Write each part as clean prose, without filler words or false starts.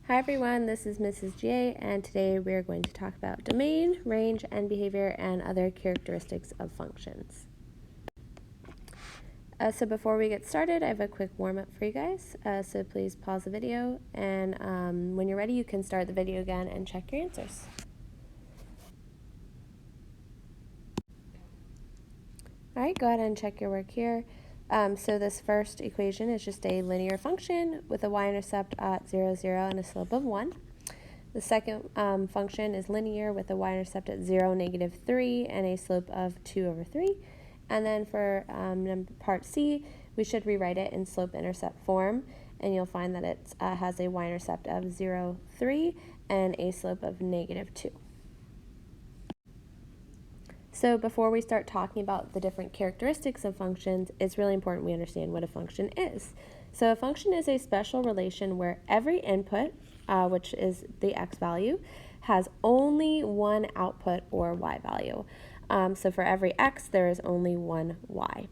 Hi everyone, this is Mrs. J, and today we are going to talk about domain, range, and behavior and other characteristics of functions. So before we get started, I have a quick warm-up for you guys, so please pause the video, and when you're ready you can start the video again and check your answers. Alright, go ahead and check your work here. So this first equation is just a linear function with a y-intercept at 0, 0 and a slope of 1. The second function is linear with a y-intercept at 0, negative 3, and a slope of 2 over 3. And then for part C, we should rewrite it in slope-intercept form, and you'll find that it has a y-intercept of 0, 3, and a slope of negative 2. So before we start talking about the different characteristics of functions, it's really important we understand what a function is. So a function is a special relation where every input, which is the x value, has only one output or y value. So for every x, there is only one y.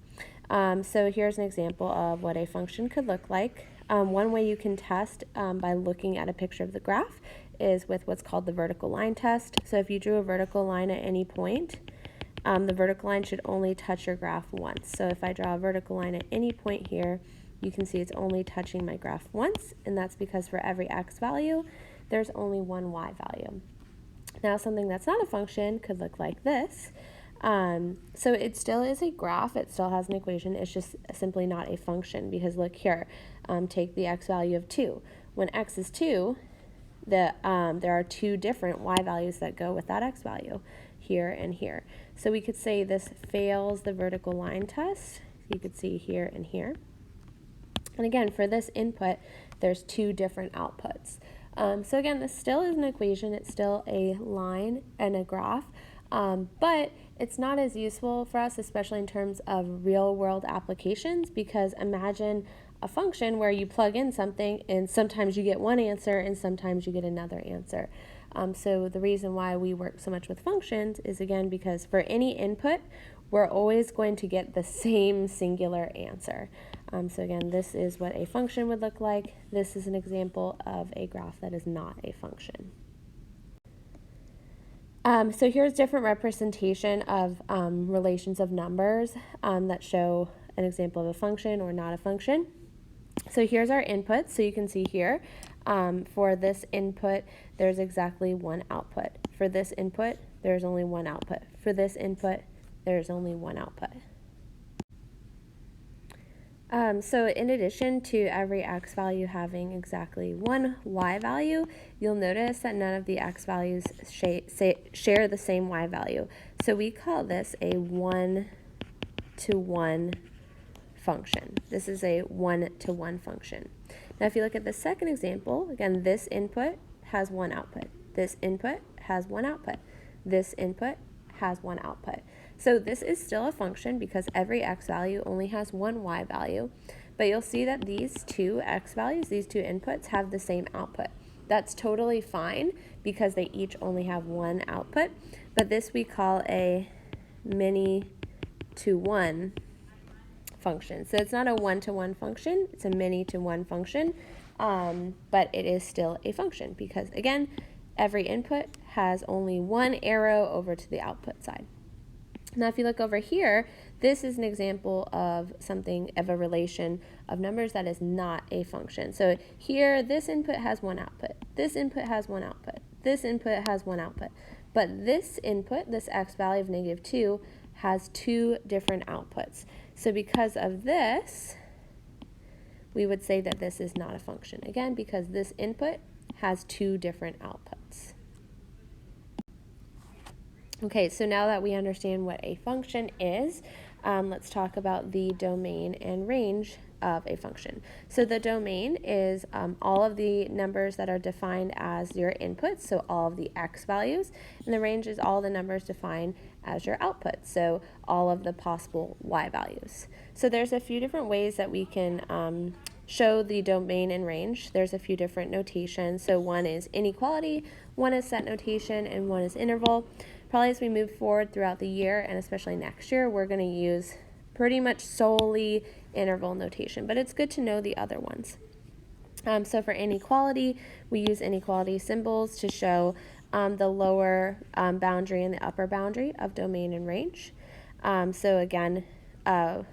So here's an example of what a function could look like. One way you can test by looking at a picture of the graph is with what's called the vertical line test. So if you drew a vertical line at any point, the vertical line should only touch your graph once. So if I draw a vertical line at any point here, you can see it's only touching my graph once, and that's because for every x value, there's only one y value. Now something that's not a function could look like this. So it still is a graph, it still has an equation, it's just simply not a function because look here, take the x value of 2. When x is 2, there are two different y values that go with that x value, here and here. So we could say this fails the vertical line test. You could see here and here. And again, for this input, there's two different outputs. So again, this still is an equation. It's still a line and a graph, but it's not as useful for us, especially in terms of real-world applications, because imagine a function where you plug in something and sometimes you get one answer and sometimes you get another answer. So the reason why we work so much with functions is, again, because for any input, we're always going to get the same singular answer. So again, this is what a function would look like. This is an example of a graph that is not a function. So here's different representation of relations of numbers that show an example of a function or not a function. So here's our input. So you can see here, for this input, there's exactly one output. For this input, there's only one output. For this input, there's only one output. So in addition to every x value having exactly one y value, you'll notice that none of the x values share the same y value. So we call this a one-to-one function. This is a one-to-one function. Now if you look at the second example, again, this input has one output. This input has one output. This input has one output. So this is still a function because every x value only has one y value, but you'll see that these two x values, these two inputs, have the same output. That's totally fine because they each only have one output, but this we call a many-to-one function. So it's not a one-to-one function, it's a many-to-one function, but it is still a function because, again, every input has only one arrow over to the output side. Now if you look over here, this is an example of something of a relation of numbers that is not a function. So here, this input has one output, this input has one output, this input has one output, but this input, this x value of negative 2, has two different outputs. So because of this, we would say that this is not a function. Again, because this input has two different outputs. Okay, so now that we understand what a function is, let's talk about the domain and range of a function. So the domain is all of the numbers that are defined as your inputs, so all of the x values, and the range is all the numbers defined as your outputs, so all of the possible y values. So there's a few different ways that we can show the domain and range. There's a few different notations. So one is inequality, one is set notation, and one is interval. Probably as we move forward throughout the year, and especially next year, we're going to use pretty much solely interval notation, but it's good to know the other ones. So for inequality, we use inequality symbols to show the lower boundary and the upper boundary of domain and range. So again,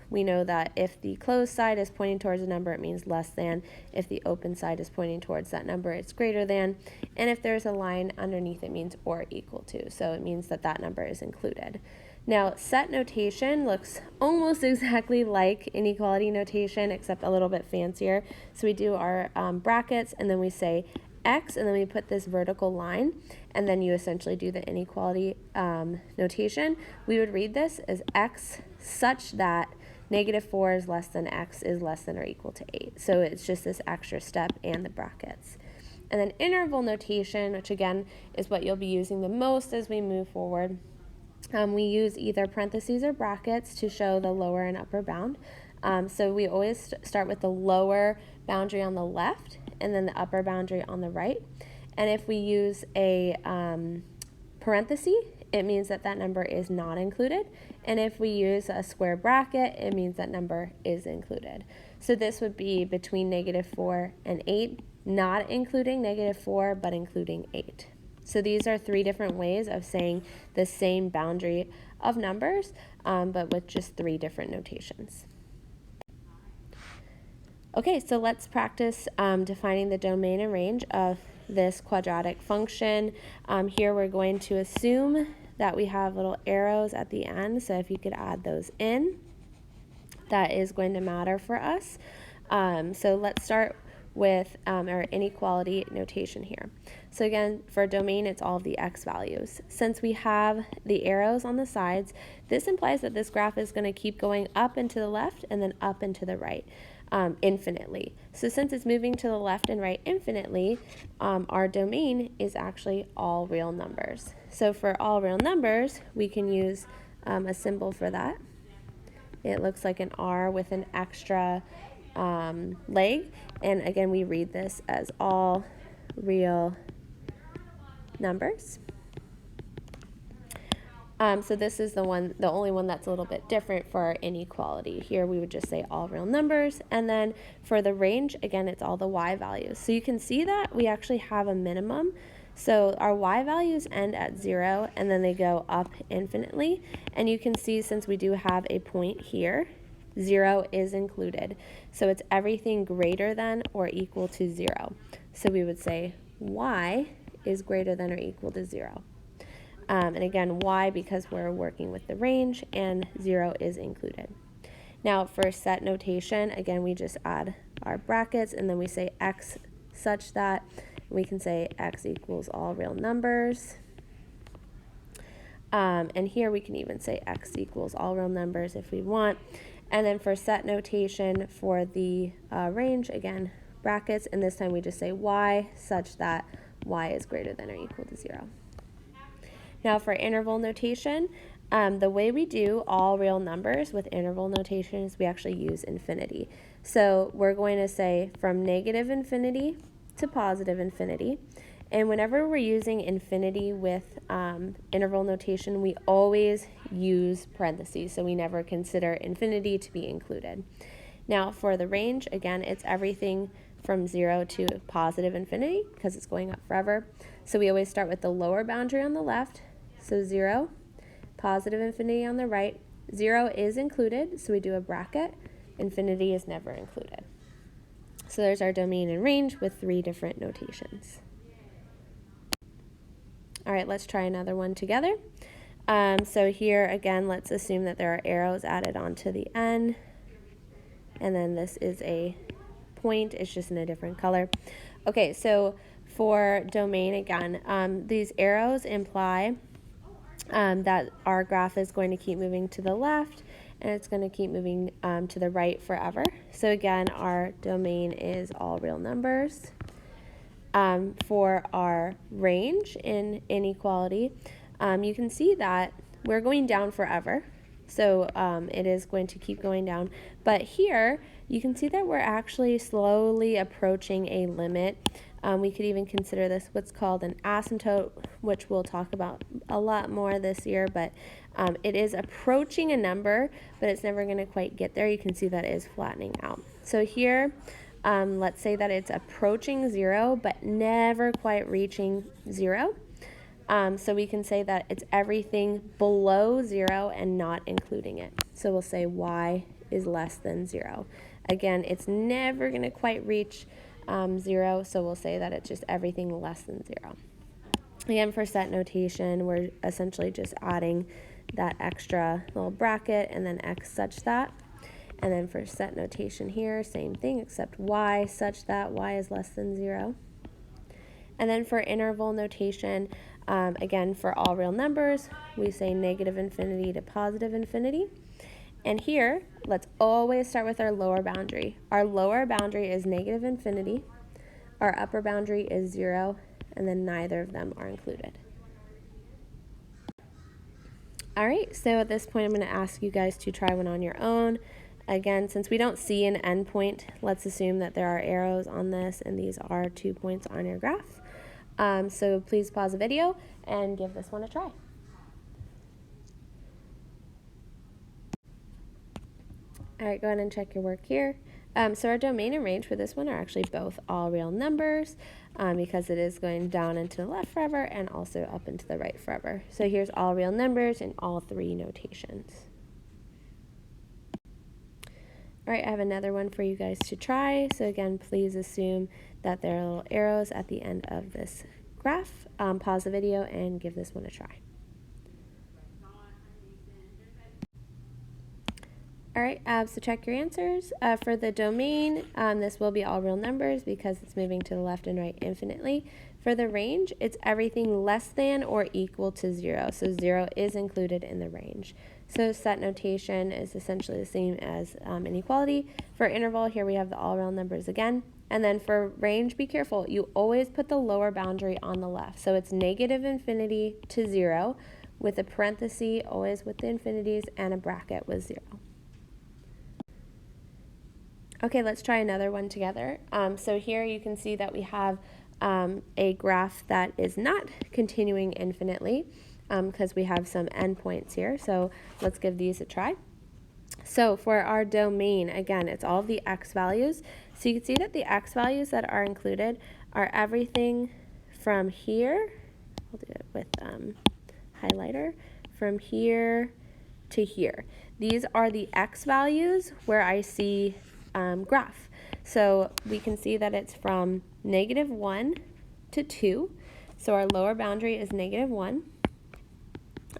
we know that if the closed side is pointing towards a number, it means less than. If the open side is pointing towards that number, it's greater than. And if there's a line underneath, it means or equal to. So it means that that number is included. Now, set notation looks almost exactly like inequality notation, except a little bit fancier. So we do our brackets, and then we say x, and then we put this vertical line, and then you essentially do the inequality notation. We would read this as x such that -4 is less than x is less than or equal to 8. So it's just this extra step and the brackets. And then interval notation, which again is what you'll be using the most as we move forward. We use either parentheses or brackets to show the lower and upper bound. So we always start with the lower boundary on the left and then the upper boundary on the right. And if we use a parenthesis, it means that that number is not included. And if we use a square bracket, it means that number is included. So this would be between -4 and 8, not including -4, but including 8. So these are 3 different ways of saying the same boundary of numbers, but with just 3 different notations. Okay, so let's practice defining the domain and range of this quadratic function. Here we're going to assume that we have little arrows at the end, so if you could add those in, that is going to matter for us. So let's start with our inequality notation here. So again, for domain, it's all of the x values. Since we have the arrows on the sides, this implies that this graph is going to keep going up and to the left and then up and to the right infinitely. So since it's moving to the left and right infinitely, our domain is actually all real numbers. So for all real numbers, we can use a symbol for that. It looks like an R with an extra leg, and again we read this as all real numbers. So this is the only one that's a little bit different for our inequality. Here we would just say all real numbers, and then for the range, again, it's all the y values. So you can see that we actually have a minimum. So our y values end at 0, and then they go up infinitely. And you can see, since we do have a point here, 0 is included. So it's everything greater than or equal to 0. So we would say y is greater than or equal to 0. And again, y because we're working with the range, and 0 is included. Now for set notation, again, we just add our brackets, and then we say x such that, we can say x equals all real numbers. And here we can even say x equals all real numbers if we want. And then for set notation for the range, again, brackets, and this time we just say y such that y is greater than or equal to 0. Now for interval notation, the way we do all real numbers with interval notation is we actually use infinity. So we're going to say from -infinity to +infinity. And whenever we're using infinity with interval notation, we always use parentheses. So we never consider infinity to be included. Now for the range, again, it's everything from 0 to +infinity because it's going up forever. So we always start with the lower boundary on the left. So 0, +infinity on the right. 0 is included, so we do a bracket. Infinity is never included. So there's our domain and range with 3 different notations. All right, let's try another one together. So here, again, let's assume that there are arrows added onto the end. And then this is a point. It's just in a different color. Okay, so for domain, again, these arrows imply that our graph is going to keep moving to the left, and it's going to keep moving to the right forever. So again, our domain is all real numbers. For our range in inequality, you can see that we're going down forever. So it is going to keep going down. But here, you can see that we're actually slowly approaching a limit. We could even consider this what's called an asymptote, which we'll talk about a lot more this year, but it is approaching a number, but it's never going to quite get there. You can see that it is flattening out. So here Let's say that it's approaching 0, but never quite reaching 0. So we can say that it's everything below 0 and not including it. So we'll say y is less than 0. Again, it's never going to quite reach 0, so we'll say that it's just everything less than 0. Again, for set notation, we're essentially just adding that extra little bracket and then x such that. And then for set notation here, same thing, except y such that y is less than 0. And then for interval notation, again, for all real numbers, we say negative infinity to positive infinity. And here, let's always start with our lower boundary. Our lower boundary is negative infinity. Our upper boundary is 0, and then neither of them are included. All right, so at this point, I'm going to ask you guys to try one on your own. Again, since we don't see an endpoint, let's assume that there are arrows on this, and these are 2 points on your graph. So please pause the video and give this one a try. All right, go ahead and check your work here. So our domain and range for this one are actually both all real numbers because it is going down and to the left forever and also up and to the right forever. So here's all real numbers in all 3 notations. All right, I have another one for you guys to try. So again, please assume that there are little arrows at the end of this graph. Pause the video and give this one a try. All right, so check your answers. For the domain, this will be all real numbers because it's moving to the left and right infinitely. For the range, it's everything less than or equal to 0. So 0 is included in the range. So set notation is essentially the same as inequality. For interval, here we have the all real numbers again. And then for range, be careful. You always put the lower boundary on the left. So it's negative infinity to 0 with a parenthesis, always with the infinities, and a bracket with 0. Okay, let's try another one together. So here you can see that we have a graph that is not continuing infinitely because we have some endpoints here. So let's give these a try. So for our domain, again, it's all of the x values. So you can see that the x values that are included are everything from here, I'll do it with highlighter, from here to here. These are the x values where I see graph. So we can see that it's from -1 to 2. So our lower boundary is -1.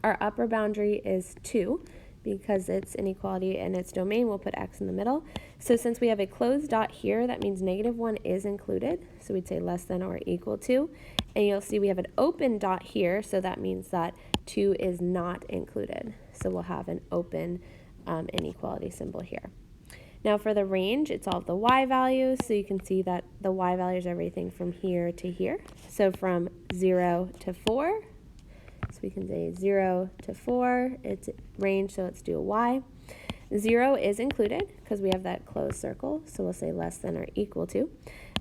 Our upper boundary is 2 because it's inequality and its domain, we'll put x in the middle. So since we have a closed dot here, that means -1 is included. So we'd say less than or equal to. And you'll see we have an open dot here, so that means that 2 is not included. So we'll have an open inequality symbol here. Now for the range, it's all of the y values, so you can see that the y values are everything from here to here. So from 0 to 4, so we can say 0 to 4, it's range, so let's do a y. 0 is included because we have that closed circle, so we'll say less than or equal to.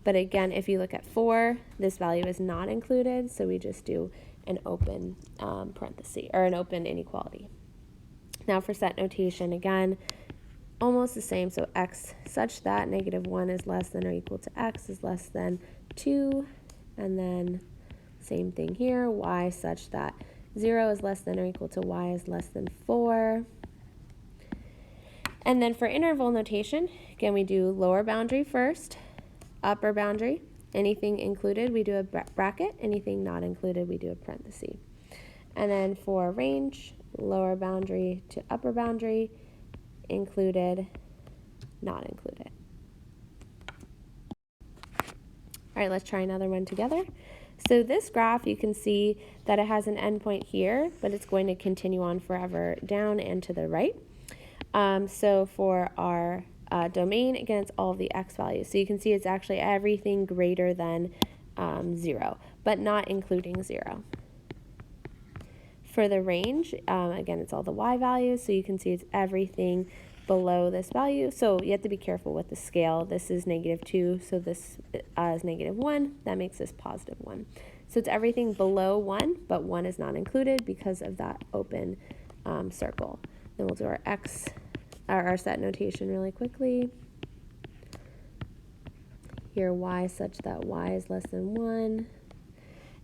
But again, if you look at 4, this value is not included, so we just do an open parenthesis, or an open inequality. Now for set notation, again, almost the same, so x such that -1 is less than or equal to x is less than 2, and then same thing here, y such that 0 is less than or equal to y is less than 4. And then for interval notation, again, we do lower boundary first, upper boundary, anything included, we do a bracket, anything not included, we do a parenthesis. And then for range, lower boundary to upper boundary, included, not included. All right, let's try another one together. So this graph, you can see that it has an endpoint here, but it's going to continue on forever down and to the right. So for our domain, again, it's all of the x values. So you can see it's actually everything greater than 0, but not including 0. For the range, again, it's all the y values, so you can see it's everything below this value. So you have to be careful with the scale. This is -2, so this is -1. That makes this +1. So it's everything below 1, but 1 is not included because of that open circle. Then we'll do our set notation really quickly. here y such that y is less than 1.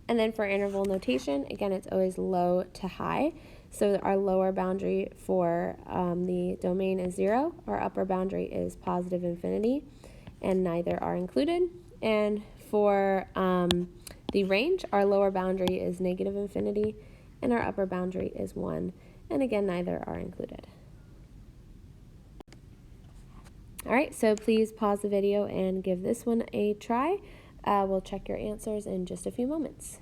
And then for interval notation, again, it's always low to high. So our lower boundary for the domain is 0. Our upper boundary is positive infinity, and neither are included. And for the range, our lower boundary is negative infinity, and our upper boundary is 1. And again, neither are included. All right, so please pause the video and give this one a try. We'll check your answers in just a few moments.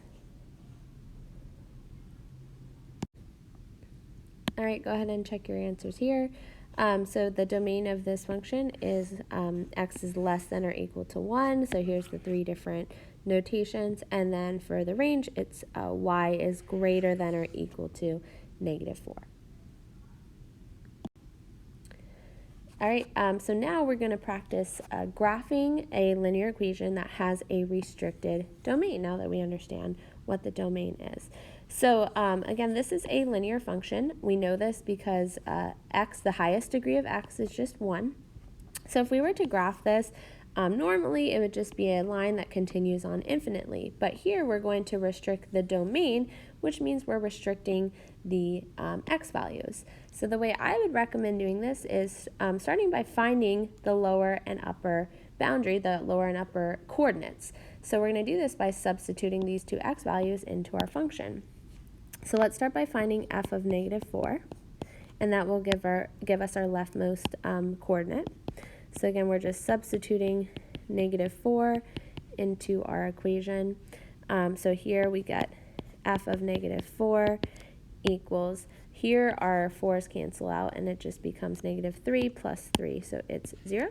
All right, go ahead and check your answers here. So the domain of this function is x is less than or equal to 1. So here's the 3 different notations. And then for the range, it's y is greater than or equal to -4. All right, so now we're going to practice graphing a linear equation that has a restricted domain, now that we understand what the domain is. So again, this is a linear function. We know this because x, the highest degree of x, is just 1. So if we were to graph this, normally it would just be a line that continues on infinitely. But here we're going to restrict the domain, which means we're restricting the x values. So the way I would recommend doing this is starting by finding the lower and upper boundary, the lower and upper coordinates. So we're going to do this by substituting these two x values into our function. So let's start by finding f of -4, and that will give us our leftmost coordinate. So again, we're just substituting -4 into our equation. So here we get f of -4 equals, here our 4's cancel out and it just becomes -3 plus 3, so it's 0.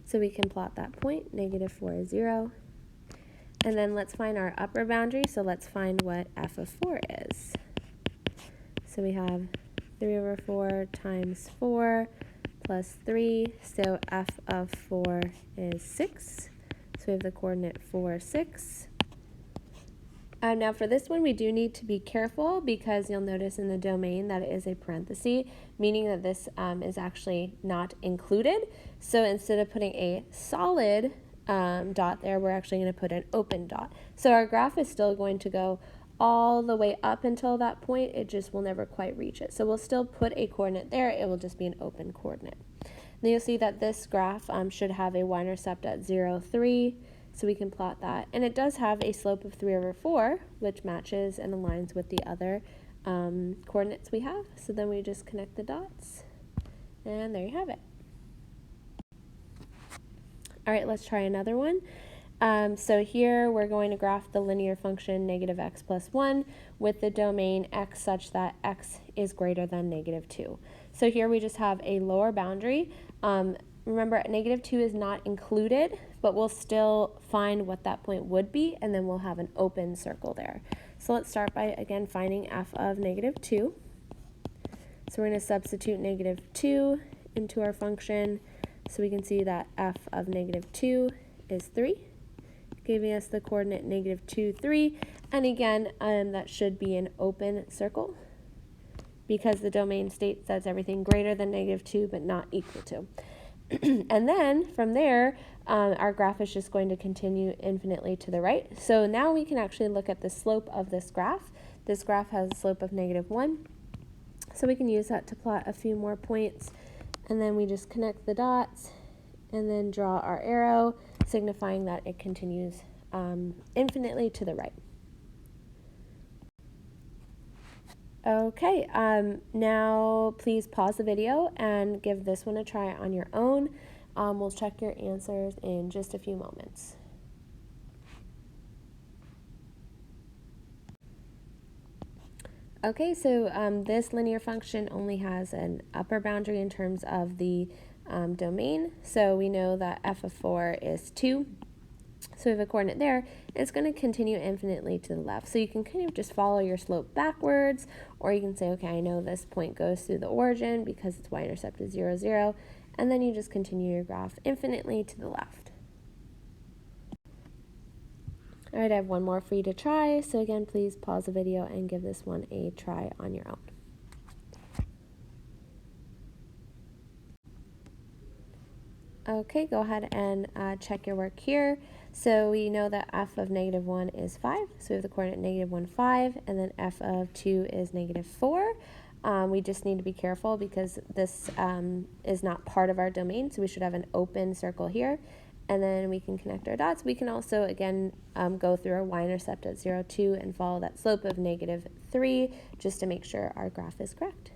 So we can plot that point, -4 is 0. And then let's find our upper boundary, so let's find what f of 4 is. So we have 3/4 times 4 plus 3, so f of 4 is 6. So we have the coordinate 4, 6. Now for this one, we do need to be careful because you'll notice in the domain that it is a parenthesis, meaning that this is actually not included. So instead of putting a solid dot there, we're actually going to put an open dot. So our graph is still going to go all the way up until that point. It just will never quite reach it. So we'll still put a coordinate there. It will just be an open coordinate. Then you'll see that this graph should have a y-intercept at 0, 3. So we can plot that. And it does have a slope of 3/4, which matches and aligns with the other coordinates we have. So then we just connect the dots, and there you have it. All right, let's try another one. So here we're going to graph the linear function -x plus 1 with the domain x such that x is greater than -2. So here we just have a lower boundary. Remember, -2 is not included, but we'll still find what that point would be, and then we'll have an open circle there. So let's start by, again, finding f of -2. So we're going to substitute -2 into our function, so we can see that f of -2 is 3, giving us the coordinate -2, 3. And again, that should be an open circle because the domain states that's everything greater than -2 but not equal to. And then from there, our graph is just going to continue infinitely to the right. So now we can actually look at the slope of this graph. This graph has a slope of -1. So we can use that to plot a few more points. And then we just connect the dots and then draw our arrow, signifying that it continues infinitely to the right. Okay, now please pause the video and give this one a try on your own. We'll check your answers in just a few moments. Okay, so this linear function only has an upper boundary in terms of the domain. So we know that f of 4 is 2. So we have a coordinate there, and it's going to continue infinitely to the left. So you can kind of just follow your slope backwards, or you can say, okay, I know this point goes through the origin because its y-intercept is 0, 0, and then you just continue your graph infinitely to the left. All right, I have one more for you to try. So again, please pause the video and give this one a try on your own. Okay, go ahead and check your work here. So we know that f of -1 is 5, so we have the coordinate -1, 5, and then f of 2 is -4. We just need to be careful because this is not part of our domain, so we should have an open circle here, and then we can connect our dots. We can also, again, go through our y-intercept at 0, 2, and follow that slope of -3 just to make sure our graph is correct.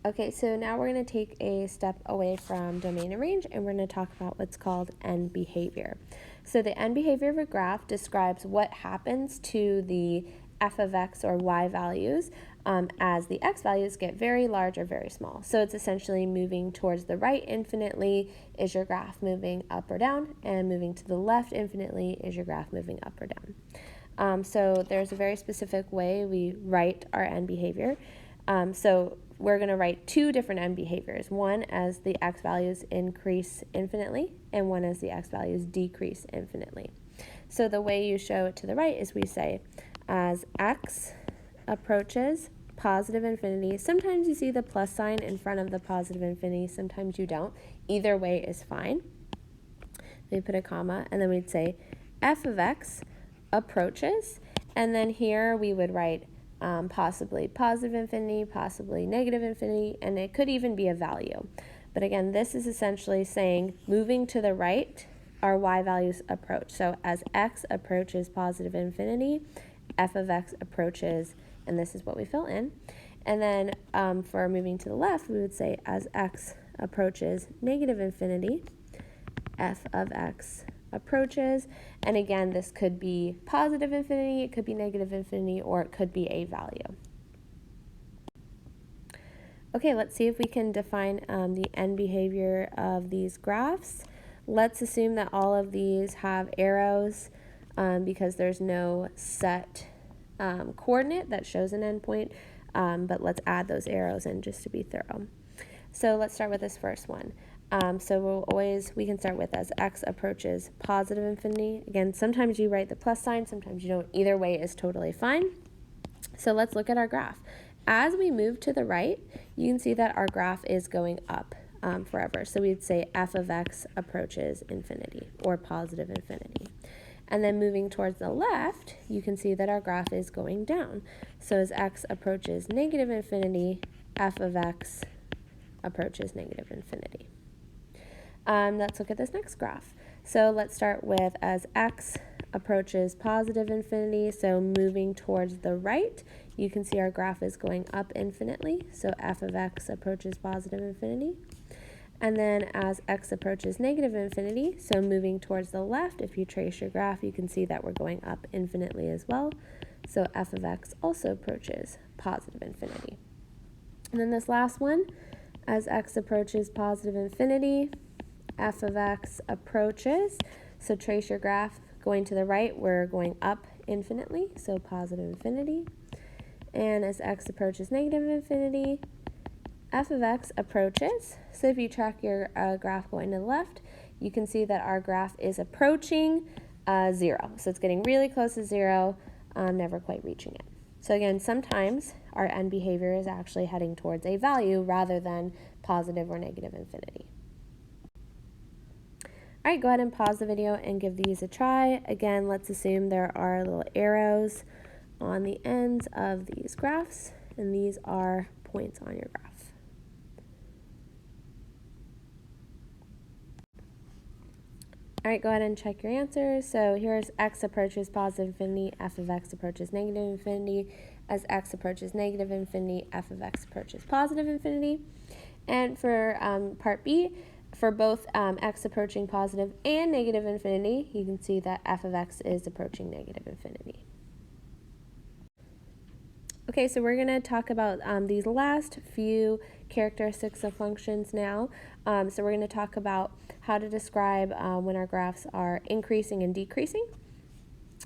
Okay, so now we're going to take a step away from domain and range, and we're going to talk about what's called end behavior. So the end behavior of a graph describes what happens to the f of x or y values as the x values get very large or very small. So it's essentially moving towards the right infinitely is your graph moving up or down, and moving to the left infinitely is your graph moving up or down. So there's a very specific way we write our end behavior. So we're going to write two different end behaviors, one as the x values increase infinitely and one as the x values decrease infinitely. So the way you show it to the right is we say as x approaches positive infinity, sometimes you see the plus sign in front of the positive infinity, sometimes you don't. Either way is fine. We put a comma and then we'd say f of x approaches, and then here we would write possibly positive infinity, possibly negative infinity, and it could even be a value. But again, this is essentially saying moving to the right, our y values approach. So as x approaches positive infinity, f of x approaches, and this is what we fill in. And then for moving to the left, we would say as x approaches negative infinity, f of x approaches, and again, this could be positive infinity, it could be negative infinity, or it could be a value. Okay, let's see if we can define the end behavior of these graphs. Let's assume that all of these have arrows because there's no set coordinate that shows an endpoint, but let's add those arrows in just to be thorough. So let's start with this first one. So we can start with as x approaches positive infinity. Again, sometimes you write the plus sign, sometimes you don't. Either way is totally fine. So let's look at our graph. As we move to the right, you can see that our graph is going up forever. So we'd say f of x approaches infinity or positive infinity. And then moving towards the left, you can see that our graph is going down. So as x approaches negative infinity, f of x approaches negative infinity. Let's look at this next graph. So let's start with as x approaches positive infinity, so moving towards the right, you can see our graph is going up infinitely, so f of x approaches positive infinity. And then as x approaches negative infinity, so moving towards the left, if you trace your graph, you can see that we're going up infinitely as well, so f of x also approaches positive infinity. And then this last one, as x approaches positive infinity, f of x approaches, so trace your graph, going to the right, we're going up infinitely, so positive infinity. And as x approaches negative infinity, f of x approaches. So if you track your graph going to the left, you can see that our graph is approaching 0. So it's getting really close to 0, never quite reaching it. So again, sometimes our end behavior is actually heading towards a value rather than positive or negative infinity. All right, go ahead and pause the video and give these a try. Again, let's assume there are little arrows on the ends of these graphs, and these are points on your graph. All right, go ahead and check your answers. So here's x approaches positive infinity, f of x approaches negative infinity. As x approaches negative infinity, f of x approaches positive infinity. And for part B, for both x approaching positive and negative infinity, you can see that f of x is approaching negative infinity. Okay, so we're going to talk about these last few characteristics of functions now. So we're going to talk about how to describe when our graphs are increasing and decreasing.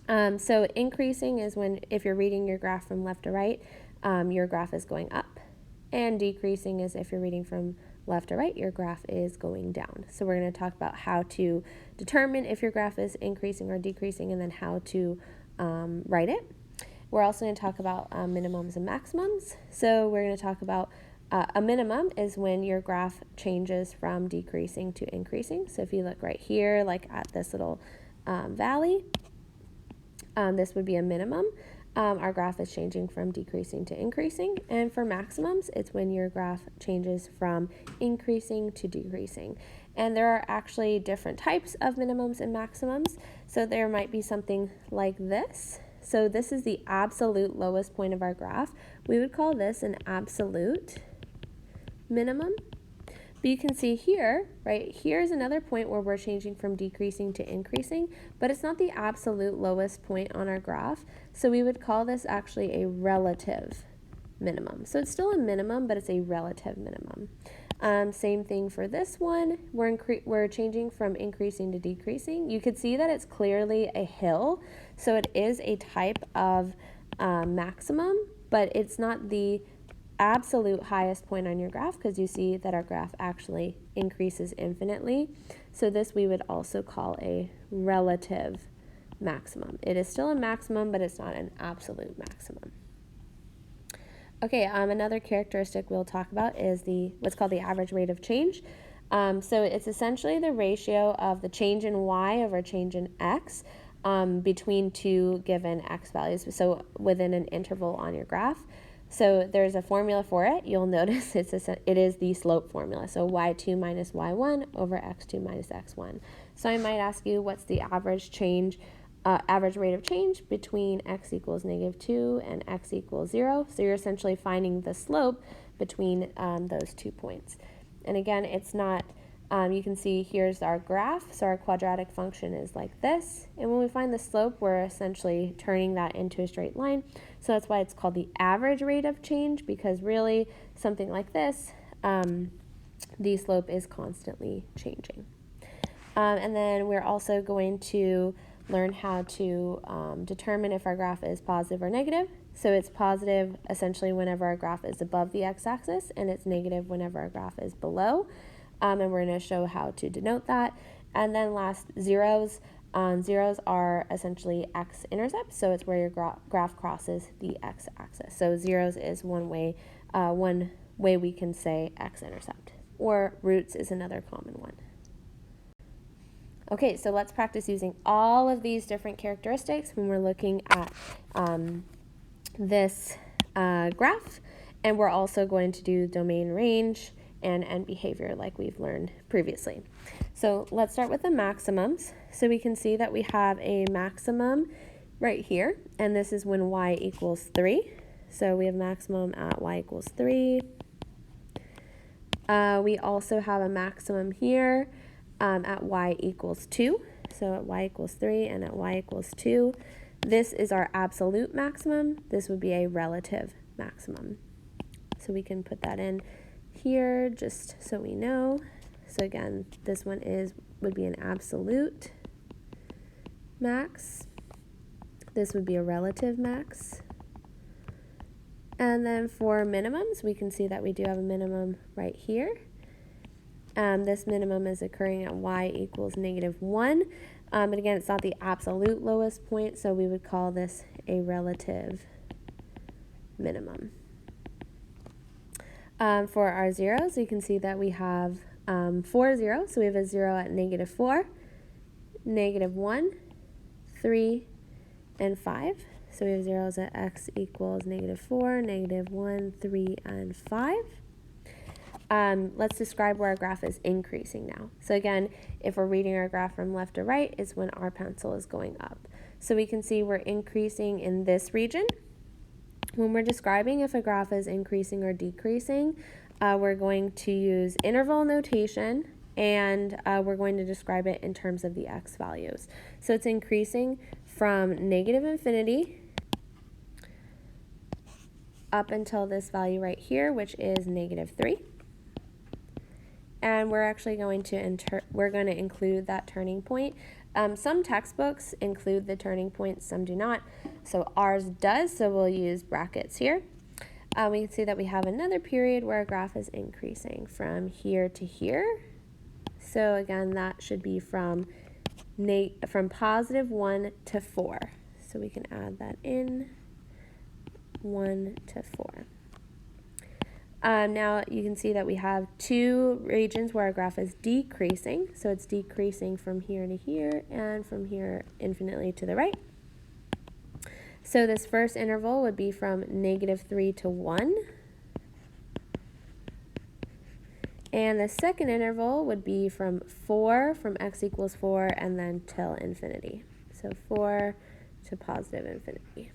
So increasing is when, if you're reading your graph from left to right, your graph is going up. And decreasing is if you're reading from left to right, your graph is going down. So we're going to talk about how to determine if your graph is increasing or decreasing, and then how to write it. We're also going to talk about minimums and maximums. So we're going to talk about A minimum is when your graph changes from decreasing to increasing. So if you look right here, like at this little valley, this would be a minimum. Our graph is changing from decreasing to increasing. And for maximums, it's when your graph changes from increasing to decreasing. And there are actually different types of minimums and maximums. So there might be something like this. So this is the absolute lowest point of our graph. We would call this an absolute minimum. But you can see here, right, here's another point where we're changing from decreasing to increasing, but it's not the absolute lowest point on our graph. So we would call this actually a relative minimum. So it's still a minimum, but it's a relative minimum. Same thing for this one. We're changing from increasing to decreasing. You could see that it's clearly a hill. So it is a type of maximum, but it's not the absolute highest point on your graph, because you see that our graph actually increases infinitely. So this we would also call a relative maximum. It is still a maximum, but it's not an absolute maximum. Okay, another characteristic we'll talk about is what's called the average rate of change. So it's essentially the ratio of the change in y over change in x between two given x values, so within an interval on your graph. So there's a formula for it. You'll notice it is the slope formula. So y2 minus y1 over x2 minus x1. So I might ask you, what's the average rate of change between x equals -2 and x equals 0? So you're essentially finding the slope between those 2 points. And again, it's not, you can see here's our graph. So our quadratic function is like this. And when we find the slope, we're essentially turning that into a straight line. So that's why it's called the average rate of change, because really something like this, the slope is constantly changing. And then we're also going to learn how to determine if our graph is positive or negative. So it's positive essentially whenever our graph is above the x-axis, and it's negative whenever our graph is below. And we're going to show how to denote that. And then last, zeros. Zeros are essentially x-intercepts, so it's where your graph crosses the x-axis. So zeros is one way we can say x-intercept, or roots is another common one. Okay, so let's practice using all of these different characteristics when we're looking at this graph, and we're also going to do domain range and end behavior like we've learned previously. So let's start with the maximums. So we can see that we have a maximum right here, and this is when y equals 3. So we have maximum at y equals 3. We also have a maximum here at y equals 2. So at y equals 3 and at y equals 2. This is our absolute maximum. This would be a relative maximum. So we can put that in here just so we know. So again, this one would be an absolute max. This would be a relative max. And then for minimums, we can see that we do have a minimum right here. This minimum is occurring at y equals -1. But again, it's not the absolute lowest point, so we would call this a relative minimum. For our zeros, you can see that we have 4 zeros. So we have a 0 at -4, -1, 3, and 5. So we have zeros at x equals -4, -1, 3, and 5. Let's describe where our graph is increasing now. So again, if we're reading our graph from left to right, it's when our pencil is going up. So we can see we're increasing in this region. When we're describing if a graph is increasing or decreasing, we're going to use interval notation, and we're going to describe it in terms of the x values. So it's increasing from -infinity up until this value right here, which is -3. And we're actually going to include that turning point. Some textbooks include the turning point, some do not. So ours does, so we'll use brackets here. We can see that we have another period where our graph is increasing from here to here. So again, that should be from +1 to 4. So we can add that in, 1 to 4. Now you can see that we have two regions where our graph is decreasing. So it's decreasing from here to here and from here infinitely to the right. So this first interval would be from -3 to 1. And the second interval would be from 4, from x equals 4, and then till infinity. So 4 to positive infinity.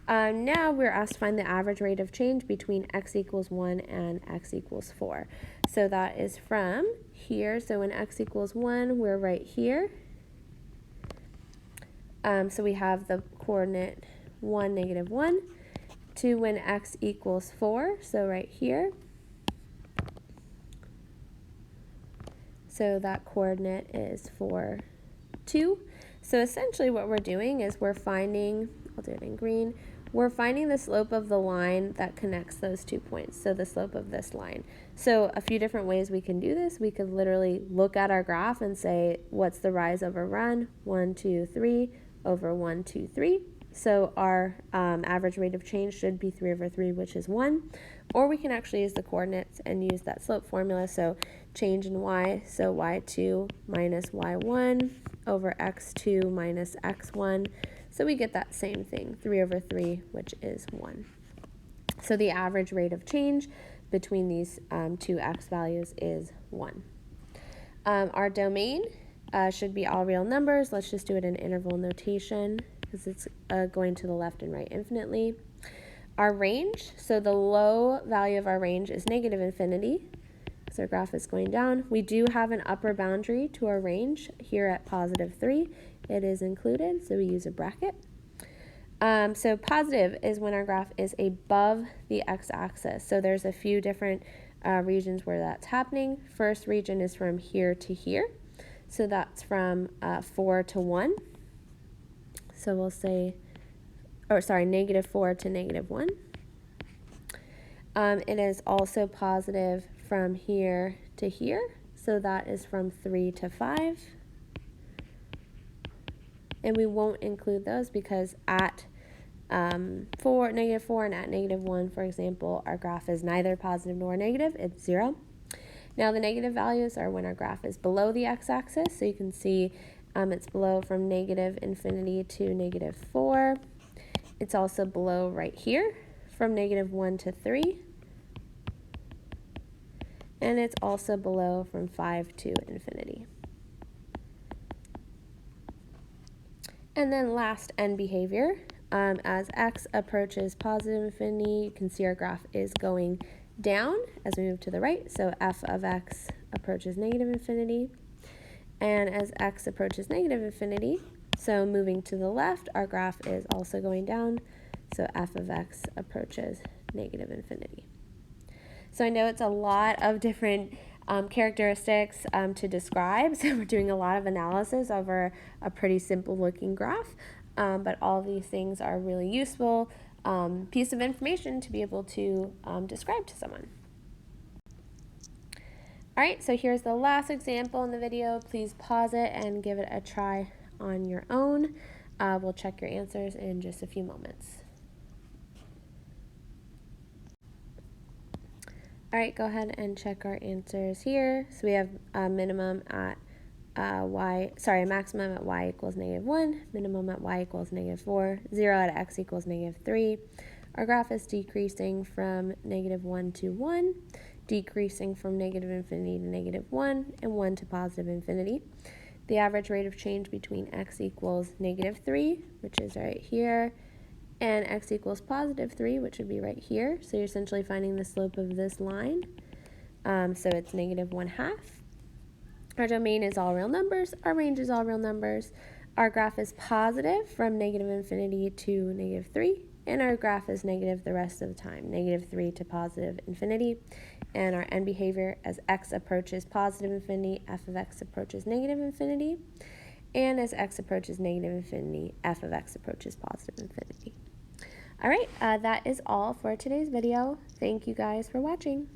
Now we're asked to find the average rate of change between x equals 1 and x equals 4. So that is from here. So when x equals 1, we're right here. So we have the coordinate 1, -1, to when x equals 4, so right here. So that coordinate is 4, 2. So essentially what we're doing is we're finding, I'll do it in green, we're finding the slope of the line that connects those 2 points, so the slope of this line. So a few different ways we can do this. We could literally look at our graph and say, what's the rise over run? 1, 2, 3 over 1, 2, 3. So our average rate of change should be 3 over 3, which is 1. Or we can actually use the coordinates and use that slope formula. So change in y, so y2 minus y1 over x2 minus x1. So we get that same thing, 3 over 3, which is 1. So the average rate of change between these two x values is 1. Our domain should be all real numbers. Let's just do it in interval notation because it's going to the left and right infinitely. Our range, so the low value of our range is -infinity. So our graph is going down. We do have an upper boundary to our range here at +3. It is included, so we use a bracket. So positive is when our graph is above the x-axis. So there's a few different regions where that's happening. First region is from here to here. So that's from 4 to 1. So we'll say, or sorry, -4 to -1. It is also positive from here to here. So that is from 3 to 5. And we won't include those because at -4 and at -1, for example, our graph is neither positive nor negative, it's 0. Now the negative values are when our graph is below the x-axis, so you can see it's below from -infinity to -4. It's also below right here from -1 to 3. And it's also below from 5 to infinity. And then last, end behavior. As x approaches positive infinity, you can see our graph is going down as we move to the right. So f of x approaches -infinity. And as x approaches -infinity, so moving to the left, our graph is also going down. So f of x approaches -infinity. So I know it's a lot of different characteristics to describe, so we're doing a lot of analysis over a pretty simple looking graph, but all of these things are really useful piece of information to be able to describe to someone. All right, so here's the last example in the video. Please pause it and give it a try on your own. We'll check your answers in just a few moments. All right, go ahead and check our answers here. So we have a minimum at a maximum at y equals -1, minimum at y equals -4, 0 at x equals -3. Our graph is decreasing from -1 to 1, decreasing from -infinity to -1, and 1 to positive infinity. The average rate of change between x equals -3, which is right here, and x equals +3, which would be right here. So you're essentially finding the slope of this line. So it's -1/2. Our domain is all real numbers. Our range is all real numbers. Our graph is positive from -infinity to -3. And our graph is negative the rest of the time, -3 to positive infinity. And our end behavior as x approaches positive infinity, f of x approaches -infinity. And as x approaches -infinity, f of x approaches positive infinity. All right, that is all for today's video. Thank you guys for watching.